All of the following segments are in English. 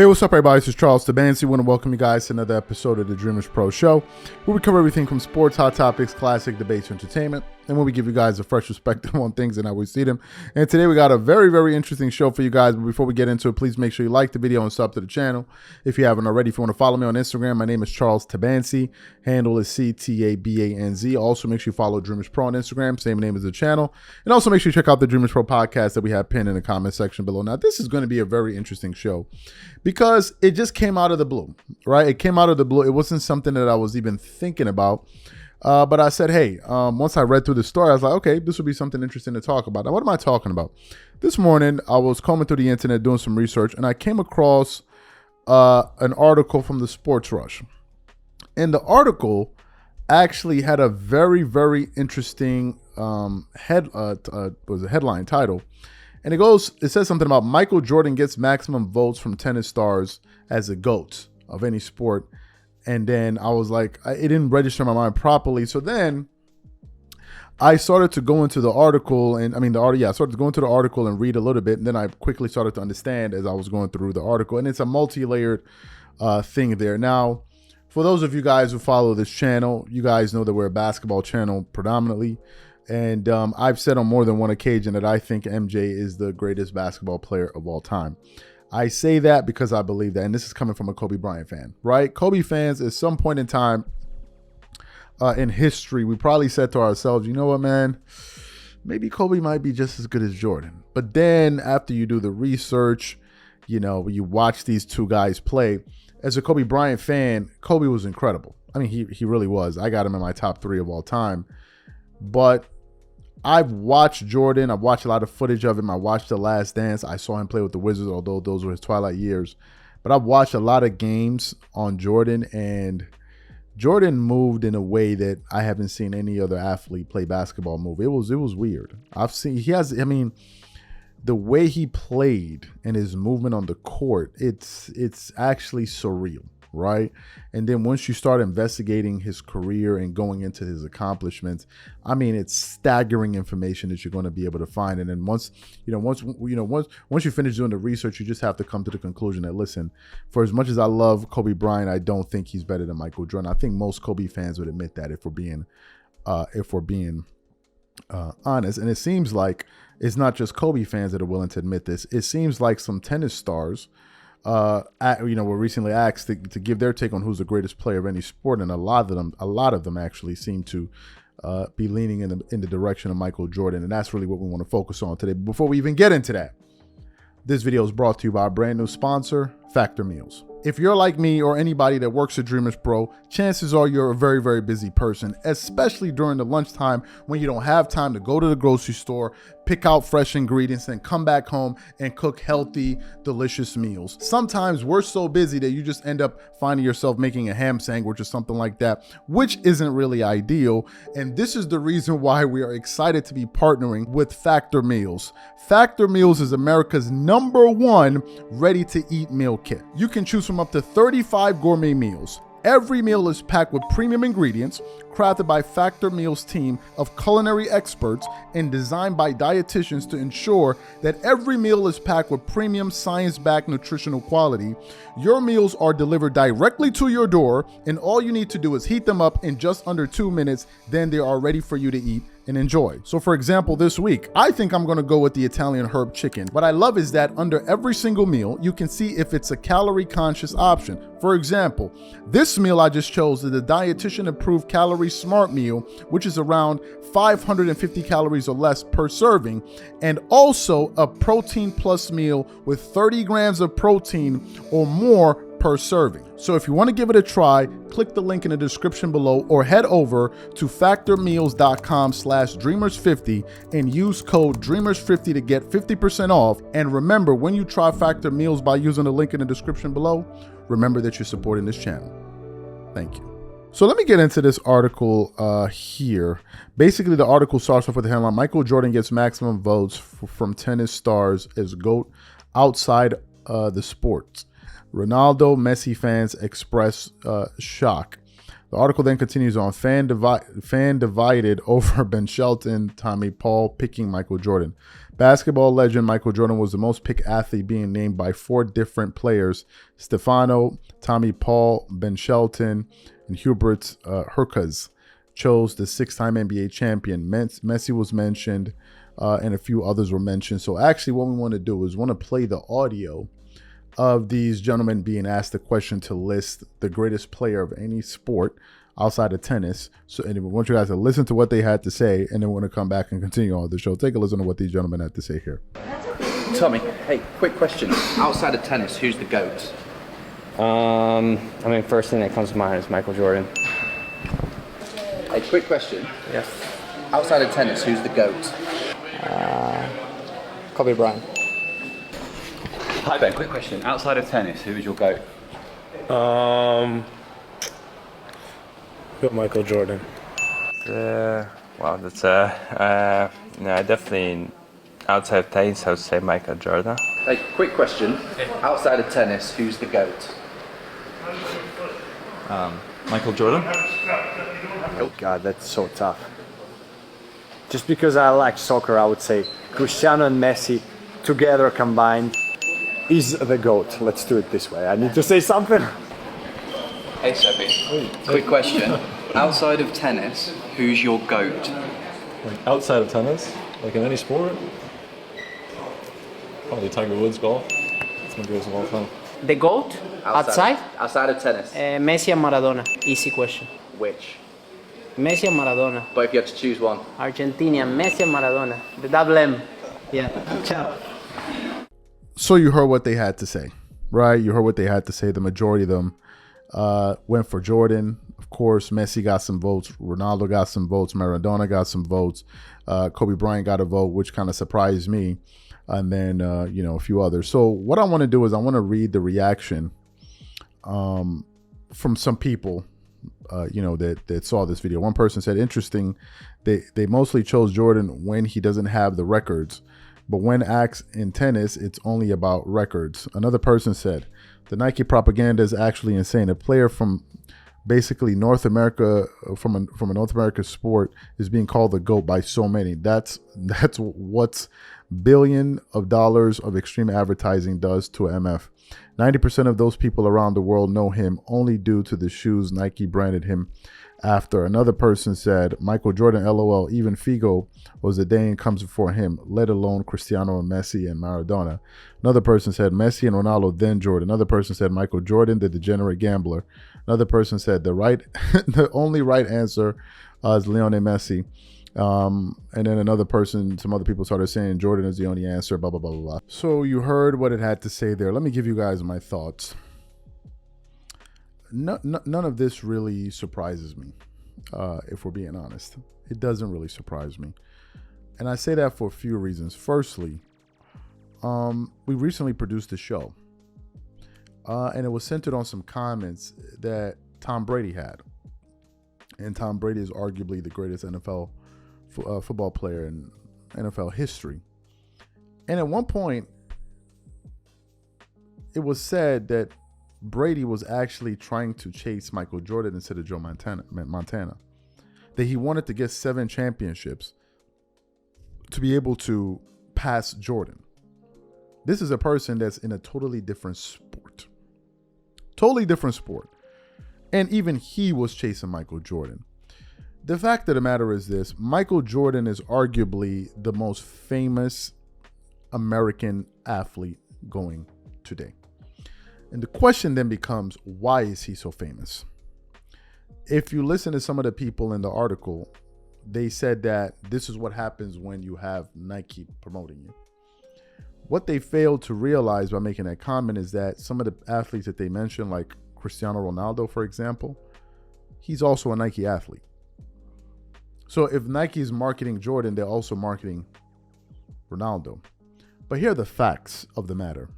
Hey, what's up, everybody? This is Charles Tabansi. I want to welcome you guys to another episode of the Dreamerspro Show, where we cover everything from sports, hot topics, classic debates, entertainment, and where we give you guys a fresh perspective on things and how we see them. And today we got a very, very interesting show for you guys. But before we get into it, please make sure you like the video and sub to the channel. If you haven't already, if you want to follow me on Instagram, my name is Charles Tabansi. Handle is CTABANZ. Also, make sure you follow Dreamerspro on Instagram, same name as the channel. And also make sure you check out the Dreamerspro podcast that we have pinned in the comment section below. Now, this is going to be a very interesting show because it just came out of the blue, right? It came out of the blue. It wasn't something that I was even thinking about. But I said, hey, once I read through the story, I was like, okay, this would be something interesting to talk about. Now, what am I talking about? This morning, I was combing through the internet doing some research, and I came across an article from the Sports Rush. And the article actually had a very, very interesting headline title. And it says something about Michael Jordan gets maximum votes from tennis stars as the GOAT of any sport. And then I was like, it didn't register in my mind properly. So then I started to go into the article I started to go into the article and read a little bit. And then I quickly started to understand as I was going through the article. And it's a multi-layered thing there. Now, for those of you guys who follow this channel, you guys know that we're a basketball channel predominantly. And I've said on more than one occasion that I think MJ is the greatest basketball player of all time. I say that because I believe that, and this is coming from a Kobe Bryant fan, right? Kobe fans, at some point in time in history, we probably said to ourselves, you know what, man, maybe Kobe might be just as good as Jordan. But then after you do the research, you watch these two guys play. As a Kobe Bryant fan, Kobe was incredible. I mean, he really was. I got him in my top 3 of all time. But I've watched Jordan. I've watched a lot of footage of him. I watched The Last Dance. I saw him play with the Wizards, although those were his twilight years. But I've watched a lot of games on Jordan, and Jordan moved in a way that I haven't seen any other athlete play basketball move. It was weird. The way he played and his movement on the court, it's actually surreal. Right. And then once you start investigating his career and going into his accomplishments, I mean, it's staggering information that you're going to be able to find. And then once you finish doing the research, you just have to come to the conclusion that, listen, for as much as I love Kobe Bryant, I don't think he's better than Michael Jordan. I think most Kobe fans would admit that if we're being honest. And it seems like it's not just Kobe fans that are willing to admit this. It seems like some tennis stars were recently asked to give their take on who's the greatest player of any sport, and a lot of them actually seem to be leaning in the direction of Michael Jordan, and that's really what we want to focus on today. But before we even get into that, this video is brought to you by our brand new sponsor, Factor Meals. If you're like me or anybody that works at Dreamerspro, chances are you're a very, very busy person, especially during the lunchtime when you don't have time to go to the grocery store, pick out fresh ingredients, and come back home and cook healthy, delicious meals. Sometimes we're so busy that you just end up finding yourself making a ham sandwich or something like that, which isn't really ideal. And this is the reason why we are excited to be partnering with Factor Meals. Factor Meals is America's #1 ready-to-eat meal kit. You can choose from up to 35 gourmet meals. Every meal is packed with premium ingredients, crafted by Factor Meals' team of culinary experts and designed by dietitians to ensure that every meal is packed with premium science-backed nutritional quality. Your meals are delivered directly to your door, and all you need to do is heat them up in just under 2 minutes. Then they are ready for you to eat and enjoy. So for example, this week, I think I'm gonna go with the Italian herb chicken. What I love is that under every single meal, you can see if it's a calorie conscious option. For example, this meal I just chose is the dietitian approved calorie smart meal, which is around 550 calories or less per serving, and also a protein plus meal with 30 grams of protein or more per serving. So if you want to give it a try, click the link in the description below or head over to factormeals.com/dreamers50 and use code dreamers50 to get 50% off. And remember, when you try Factor Meals by using the link in the description below, remember that you're supporting this channel. Thank you. So let me get into this article here. Basically, the article starts off with the headline, Michael Jordan gets maximum votes from tennis stars as GOAT outside the sport. Ronaldo, Messi fans express shock. The article then continues on, fan divided over Ben Shelton, Tommy Paul picking Michael Jordan. Basketball legend Michael Jordan was the most picked athlete, being named by 4 different players: Stefano, Tommy Paul, Ben Shelton, and Hubert Hurkacz. Chose the 6-time NBA champion. Messi was mentioned, and a few others were mentioned. So actually what we want to do is want to play the audio of these gentlemen being asked the question to list the greatest player of any sport outside of tennis. So, and we want you guys to listen to what they had to say, and then we're going to come back and continue on the show. Take a listen to what these gentlemen had to say here. Tommy, hey, quick question. Outside of tennis, who's the GOAT? First thing that comes to mind is Michael Jordan. Hey, quick question. Yes. Outside of tennis, who's the GOAT? Kobe Bryant. Hi Ben, quick question. Outside of tennis, who is your GOAT? Got Michael Jordan. Definitely outside of tennis, I would say Michael Jordan. Hey, quick question. Outside of tennis, who's the GOAT? Michael Jordan? Oh God, that's so tough. Just because I like soccer, I would say Cristiano and Messi together combined is the GOAT. Let's do it this way. I need to say something. Hey Seppi, quick question. Outside of tennis, who's your GOAT? Like outside of tennis, like in any sport, probably Tiger Woods golf. It's my greatest of all time. The GOAT? Outside? Outside of tennis. Messi and Maradona. Easy question. Which? Messi and Maradona. But if you had to choose one. Argentina, Messi and Maradona. The double M. Yeah. Ciao. So you heard what they had to say, right? You heard what they had to say. The majority of them went for Jordan. Of course, Messi got some votes. Ronaldo got some votes. Maradona got some votes. Kobe Bryant got a vote, which kind of surprised me. And then, a few others. So what I want to do is I want to read the reaction from some people, that saw this video. One person said, interesting, they mostly chose Jordan when he doesn't have the records. But when asked in tennis, it's only about records. Another person said, the Nike propaganda is actually insane. A player from basically North America, from a North America sport, is being called the GOAT by so many. That's what's billions of dollars of extreme advertising does to MF. 90% of those people around the world know him only due to the shoes Nike branded him after. Another person said, Michael Jordan, LOL, even Figo was a day and comes before him, let alone Cristiano and Messi and Maradona. Another person said, Messi and Ronaldo, then Jordan. Another person said, Michael Jordan, the degenerate gambler. Another person said, the only right answer is Lionel Messi. And then some other people started saying Jordan is the only answer, blah, blah, blah, blah, blah. So you heard what it had to say there. Let me give you guys my thoughts. None of this really surprises me, if we're being honest. It doesn't really surprise me. And I say that for a few reasons. Firstly, we recently produced a show, and it was centered on some comments that Tom Brady had. And Tom Brady is arguably the greatest NFL football player in NFL history. And at one point, it was said that Brady was actually trying to chase Michael Jordan instead of Joe Montana. That he wanted to get 7 championships to be able to pass Jordan. This is a person that's in a totally different sport. Totally different sport. And even he was chasing Michael Jordan. The fact of the matter is this: Michael Jordan is arguably the most famous American athlete going today. And the question then becomes, why is he so famous? If you listen to some of the people in the article, they said that this is what happens when you have Nike promoting you. What they failed to realize by making that comment is that some of the athletes that they mentioned, like Cristiano Ronaldo, for example, he's also a Nike athlete. So if Nike's marketing Jordan, they're also marketing Ronaldo. But here are the facts of the matter.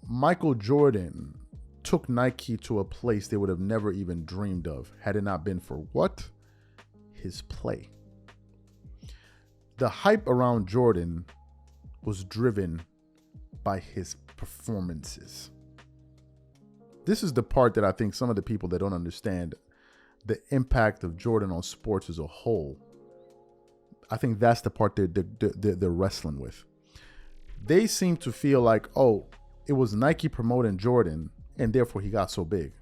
Michael Jordan took Nike to a place they would have never even dreamed of had it not been for what? His play. The hype around Jordan was driven by his performances. This is the part that I think some of the people that don't understand the impact of Jordan on sports as a whole I think that's the part they're wrestling with. They seem to feel like, oh, it was Nike promoting Jordan and therefore he got so big.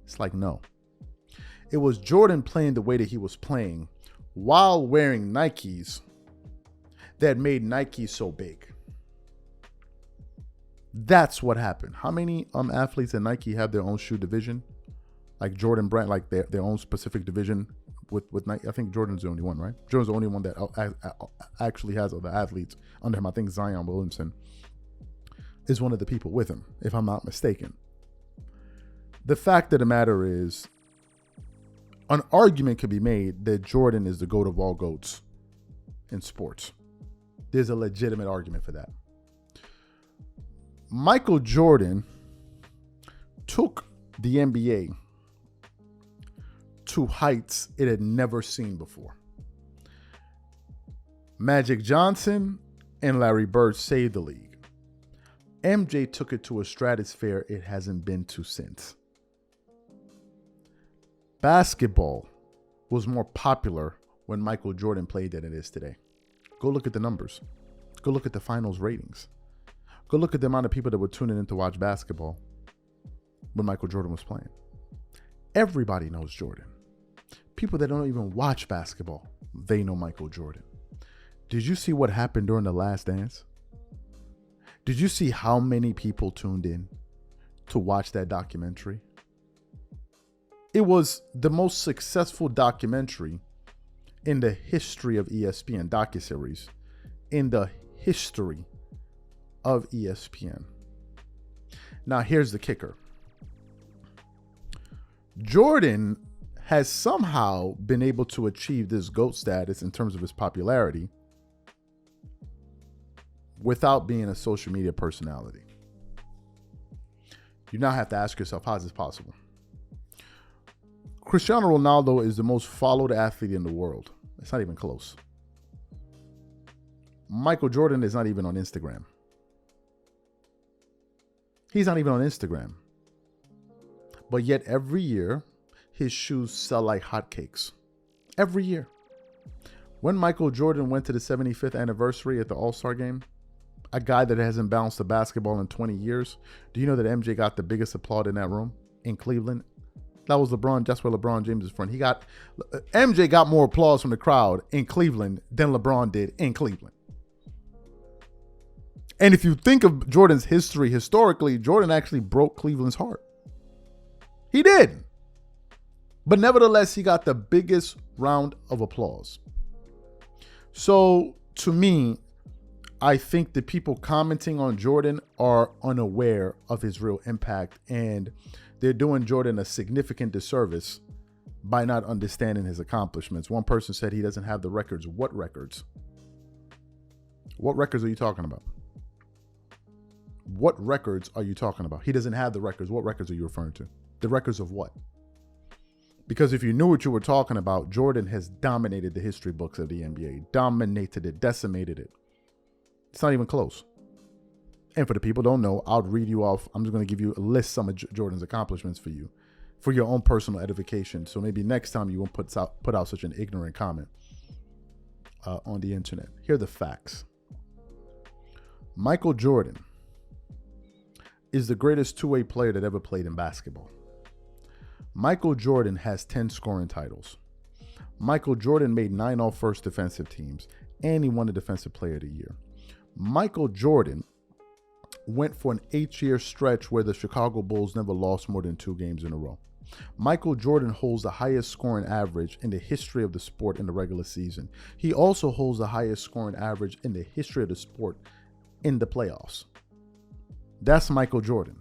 It's like, no. It was Jordan playing the way that he was playing while wearing Nikes that made Nike so big. That's what happened. How many athletes at Nike have their own shoe division? Like Jordan brand, like their own specific division with Nike. I think Jordan's the only one, right? Jordan's the only one that actually has other athletes under him. I think Zion Williamson is one of the people with him, if I'm not mistaken. The fact of the matter is, an argument could be made that Jordan is the GOAT of all GOATs in sports. There's a legitimate argument for that. Michael Jordan took the NBA to heights it had never seen before. Magic Johnson and Larry Bird saved the league. MJ took it to a stratosphere it hasn't been to since. Basketball was more popular when Michael Jordan played than it is today. Go look at the numbers. Go look at the finals ratings. Go look at the amount of people that were tuning in to watch basketball when Michael Jordan was playing. Everybody knows Jordan. People that don't even watch basketball, they know Michael Jordan. Did you see what happened during The Last Dance? Did you see how many people tuned in to watch that documentary? It was the most successful documentary in the history of ESPN, docuseries, in the history of ESPN. Now, here's the kicker. Jordan has somehow been able to achieve this GOAT status in terms of his popularity without being a social media personality. You now have to ask yourself, how is this possible? Cristiano Ronaldo is the most followed athlete in the world. It's not even close. Michael Jordan is not even on Instagram. He's not even on Instagram. But yet every year, his shoes sell like hotcakes. Every year. When Michael Jordan went to the 75th anniversary at the All-Star game, a guy that hasn't bounced a basketball in 20 years, do you know that MJ got the biggest applaud in that room in Cleveland? That was LeBron. That's where LeBron James is from. MJ got more applause from the crowd in Cleveland than LeBron did in Cleveland. And if you think of Jordan's history historically, Jordan actually broke Cleveland's heart. He did. But nevertheless, he got the biggest round of applause. So to me, I think the people commenting on Jordan are unaware of his real impact, and they're doing Jordan a significant disservice by not understanding his accomplishments. One person said he doesn't have the records. What records? What records are you talking about? What records are you talking about? He doesn't have the records. What records are you referring to? The records of what? Because if you knew what you were talking about, Jordan has dominated the history books of the NBA. Dominated it, decimated it. It's not even close. And for the people who don't know, I'll read you off. I'm just going to give you a list some of Jordan's accomplishments for you, for your own personal edification. So maybe next time you won't put out such an ignorant comment on the internet. Here are the facts. Michael Jordan is the greatest two-way player that ever played in basketball. Michael Jordan has 10 scoring titles. Michael Jordan made 9 All-First defensive teams, and he won the Defensive Player of the Year. Michael Jordan went for an 8-year stretch where the Chicago Bulls never lost more than 2 games in a row. Michael Jordan holds the highest scoring average in the history of the sport in the regular season. He also holds the highest scoring average in the history of the sport in the playoffs. That's Michael Jordan.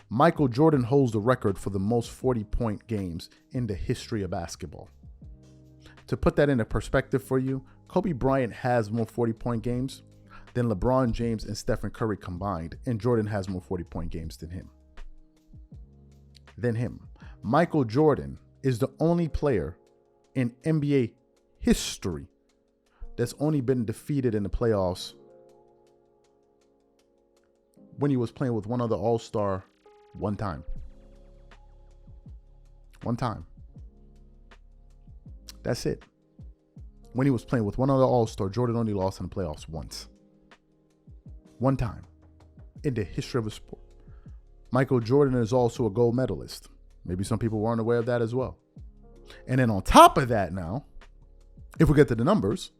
Michael Jordan holds the record for the most 40-point games in the history of basketball. To put that into perspective for you, Kobe Bryant has more 40-point games than LeBron James and Stephen Curry combined, and Jordan has more 40-point games than him. Michael Jordan is the only player in NBA history that's only been defeated in the playoffs when he was playing with one other All-Star one time. One time. That's it. when he was playing with one other All-Star, Jordan only lost in the playoffs once. One time in the history of a sport. Michael Jordan is also a gold medalist. Maybe some people weren't aware of that as well. And then on top of that now, if we get to the numbers,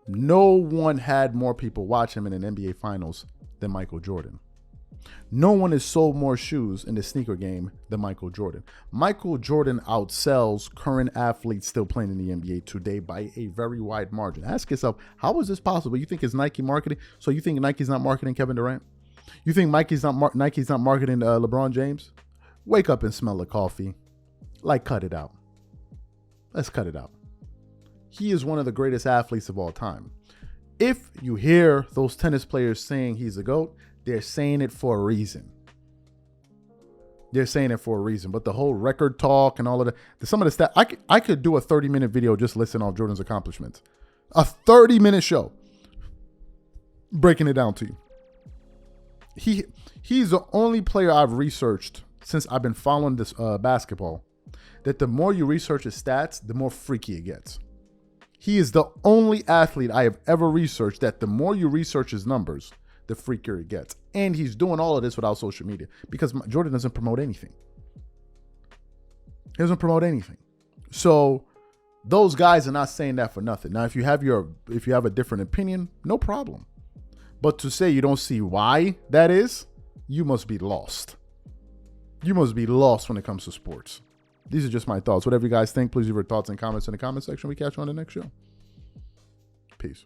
no one had more people watch him in an NBA Finals than Michael Jordan. No one has sold more shoes in the sneaker game than Michael Jordan. Michael Jordan outsells current athletes still playing in the NBA today by a very wide margin. Ask yourself, how is this possible? You think it's Nike marketing? So you think Nike's not marketing Kevin Durant? You think Nike's not marketing LeBron James? Wake up and smell the coffee. Like, cut it out. Let's cut it out. He is one of the greatest athletes of all time. If you hear those tennis players saying he's a GOAT, they're saying it for a reason. They're saying it for a reason. But the whole record talk and all of that, some of the stats, I could do a 30-minute video just listing off Jordan's accomplishments. A 30-minute show breaking it down to you. He's the only player I've researched since I've been following this basketball, that the more you research his stats, the more freaky it gets. He is the only athlete I have ever researched that the more you research his numbers, the freakier it gets. And he's doing all of this without social media because Jordan doesn't promote anything. He doesn't promote anything. So those guys are not saying that for nothing. Now, if you have a different opinion, no problem. But to say you don't see why that is, you must be lost. You must be lost when it comes to sports. These are just my thoughts. Whatever you guys think, please leave your thoughts and comments in the comment section. We catch you on the next show. Peace.